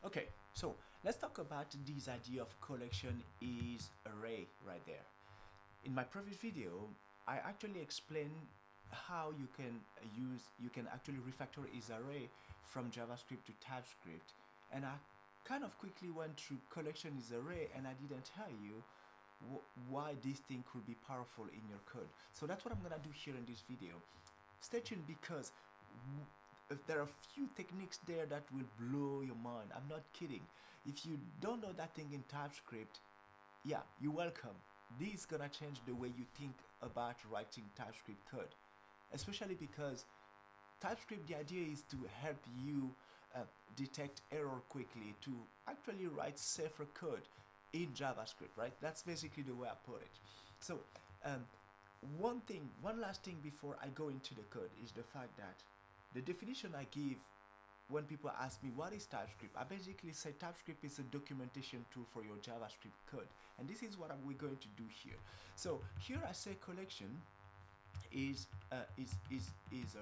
Okay, so let's talk about this idea of collection is array right there. In my previous video, I actually explained how you can actually refactor is array from JavaScript to TypeScript, and I kind of quickly went through collection is array, and I didn't tell you why this thing could be powerful in your code. So that's what I'm gonna do here in this video. Stay tuned because there are few techniques there that will blow your mind. I'm not kidding. If you don't know that thing in TypeScript, yeah, you're welcome. This is gonna change the way you think about writing TypeScript code, especially because TypeScript, the idea is to help you detect error quickly, to actually write safer code in JavaScript, right? That's basically the way I put it. So um, one last thing before I go into the code is the fact that the definition I give when people ask me what is TypeScript, I basically say TypeScript is a documentation tool for your JavaScript code, and this is what we're going to do here. So here I say collection is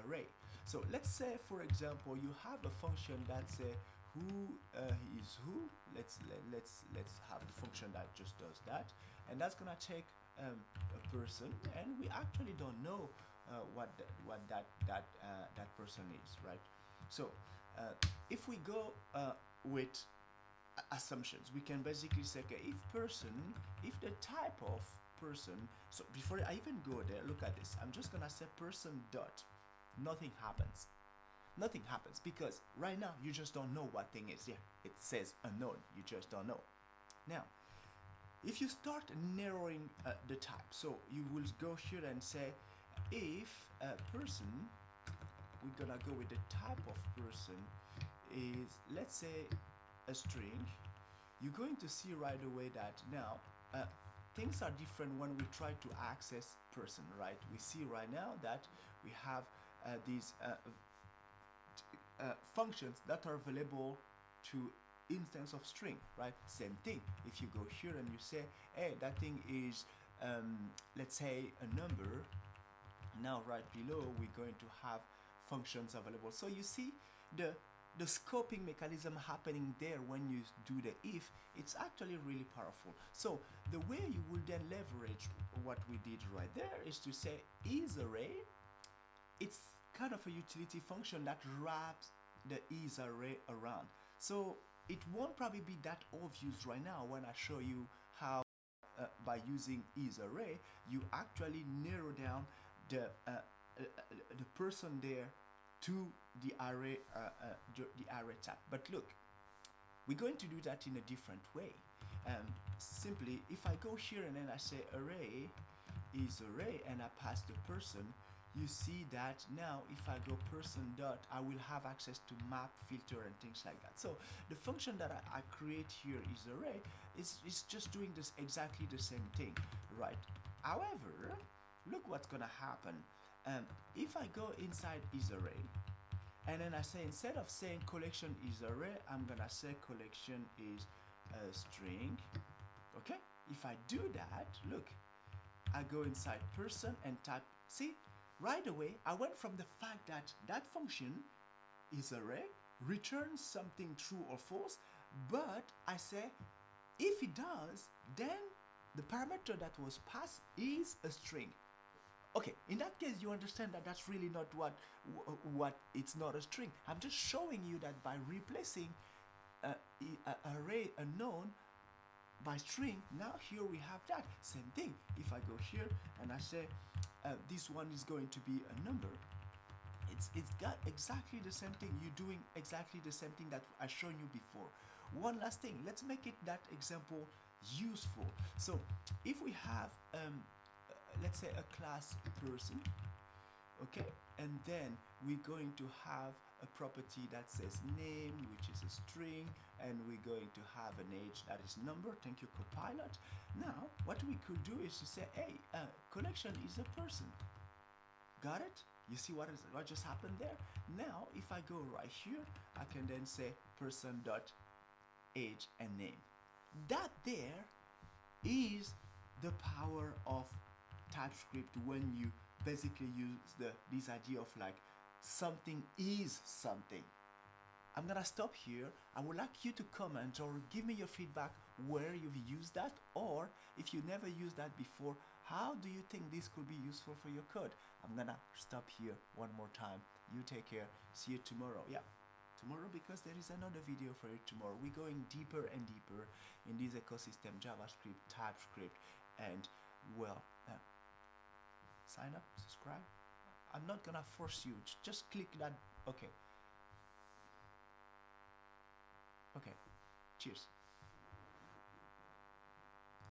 array. So let's say, for example, you have a function that say who is who. Let's have a function that just does that, and that's gonna take a person, and we actually don't know that person is, right? So if we go with assumptions, we can basically say, okay, if the type of person, so before I even go there, look at this. I'm just gonna say person dot, nothing happens. Nothing happens because right now you just don't know what thing is. Yeah, it says unknown, you just don't know. Now, if you start narrowing the type, so you will go here and say, if a person, we're gonna go with the type of person is, let's say, a string, you're going to see right away that now things are different when we try to access person, right? We see right now that we have these functions that are available to instance of string, right? Same thing. If you go here and you say, hey, that thing is, let's say, a number, now right below we're going to have functions available. So you see the scoping mechanism happening there when you do the if. It's actually really powerful. So the way you will then leverage what we did right there is to say is array. It's kind of a utility function that wraps the is array around. So it won't probably be that obvious right now when I show you how by using is array you actually narrow down the person there to the array type. But look, we're going to do that in a different way. Simply, if I go here and then I say array is array and I pass the person, you see that now if I go person dot, I will have access to map, filter, and things like that. So the function that I create here is array is just doing this exactly the same thing, right? However, look what's gonna happen. If I go inside is array, and then I say, instead of saying collection is array, I'm gonna say collection is a string. Okay, if I do that, look, I go inside person and type, see, right away I went from the fact that that function is array, returns something true or false, but I say if it does, then the parameter that was passed is a string. Okay, in that case you understand that that's really not what it's not a string. I'm just showing you that by replacing array unknown by string, now here we have that same thing. If I go here and I say this one is going to be a number, it's got exactly the same thing. You're doing exactly the same thing that I showed you before. One last thing, let's make it that example useful. So if we have let's say a class person, okay, and then we're going to have a property that says name, which is a string, and we're going to have an age that is number. Thank you, Copilot. Now what we could do is to say, hey, collection is a person. Got it? You see what just happened there? Now if I go right here, I can then say person dot age and name. That there is the power of TypeScript when you basically use this idea of like something is something. I'm gonna stop here. I would like you to comment or give me your feedback where you've used that, or if you never used that before, how do you think this could be useful for your code? I'm gonna stop here one more time. You take care. See you tomorrow. Yeah, tomorrow, because there is another video for you tomorrow. We're going deeper and deeper in this ecosystem, JavaScript, TypeScript, and well, sign up, subscribe. I'm not gonna force you. Just click that. Okay. Okay. Cheers.